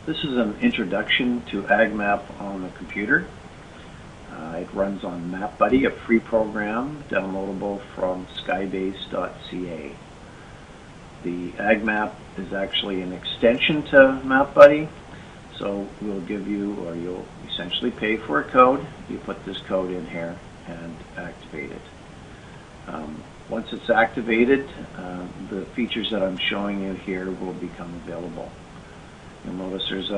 This is an introduction to AgMap on the computer. It runs on MapBuddy, a free program downloadable from skybase.ca. The AgMap is actually an extension to MapBuddy, so we'll give you, or you'll essentially pay for a code. You put this code in here and activate it. Once it's activated, the features that I'm showing you here will become available. You'll notice there's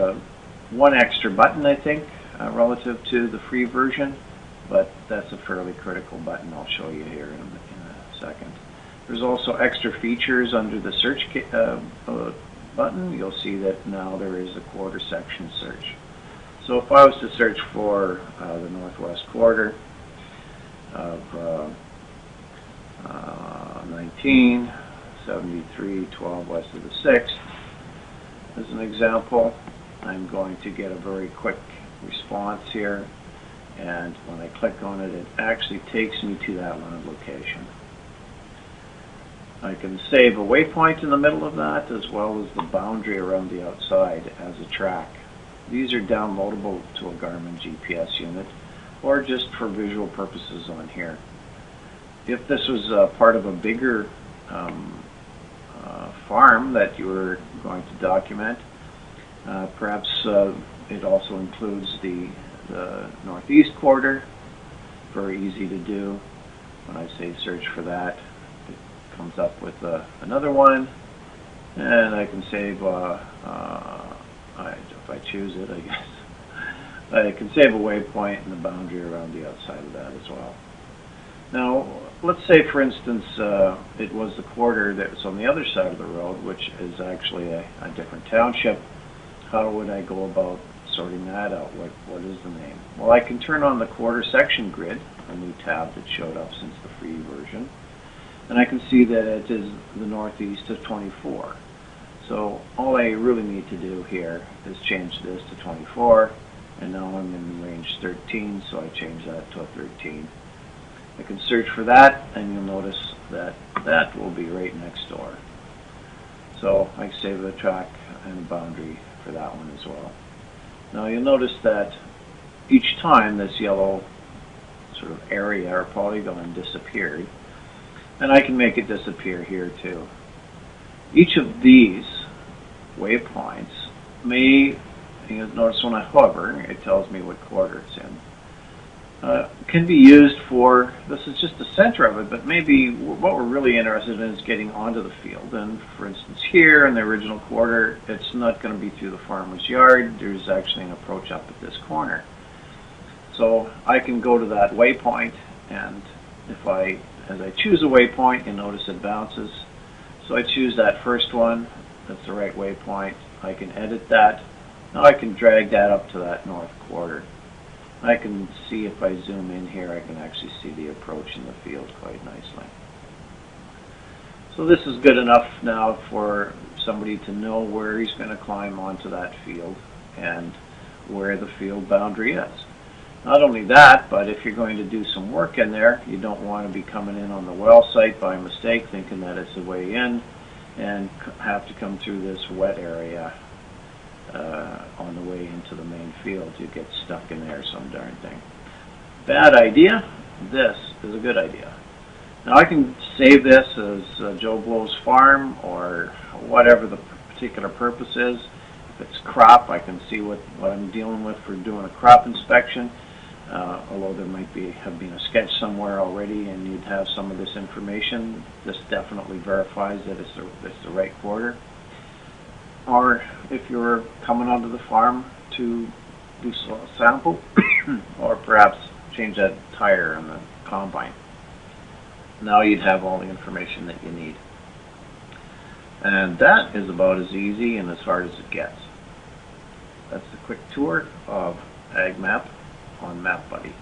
one extra button, I think, relative to the free version, but that's a fairly critical button. I'll show you here in a second. There's also extra features under the search button. You'll see that now there is a quarter section search. So if I was to search for the northwest quarter of 19, 73, 12 west of the 6th, as an example, I'm going to get a very quick response here, and when I click on it, it actually takes me to that land location. I can save a waypoint in the middle of that, as well as the boundary around the outside as a track. These are downloadable to a Garmin GPS unit, or just for visual purposes on here. If this was part of a bigger farm that you were going to document, perhaps it also includes the northeast quarter. Very easy to do. When I say search for that, it comes up with another one, and I can save, if I choose it, I guess, I can save a waypoint and the boundary around the outside of that as well. Now, let's say, for instance, it was the quarter that was on the other side of the road, which is actually a different township. How would I go about sorting that out? What is the name? Well, I can turn on the quarter section grid, a new tab that showed up since the free version, and I can see that it is the northeast of 24. So all I really need to do here is change this to 24, and now I'm in range 13, so I change that to a 13. I can search for that, and you'll notice that that will be right next door. So I save the track and the boundary for that one as well. Now you'll notice that each time this yellow sort of area or polygon disappeared, and I can make it disappear here too. Each of these waypoints may, you'll notice when I hover, it tells me what quarter it's in. Can be used for, this is just the center of it, but maybe what we're really interested in is getting onto the field. And for instance, here in the original quarter, it's not going to be through the farmer's yard. There's actually an approach up at this corner. So I can go to that waypoint, and as I choose a waypoint, you notice it bounces. So I choose that first one. That's the right waypoint. I can edit that. Now I can drag that up to that north quarter. I can see, if I zoom in here, I can actually see the approach in the field quite nicely. So this is good enough now for somebody to know where he's going to climb onto that field and where the field boundary is. Not only that, but if you're going to do some work in there, you don't want to be coming in on the well site by mistake, thinking that it's the way in, and have to come through this wet area on the way into the main field. You get stuck in there some darn thing. Bad idea. This is a good idea. Now I can save this as Joe Blow's farm, or whatever the particular purpose is. If it's crop, I can see what I'm dealing with for doing a crop inspection. Although there might have been a sketch somewhere already and you'd have some of this information, this definitely verifies that it's the right quarter. Or if you're coming onto the farm to do a sample, or perhaps change that tire in the combine. Now you'd have all the information that you need. And that is about as easy and as hard as it gets. That's a quick tour of AgMap on MapBuddy.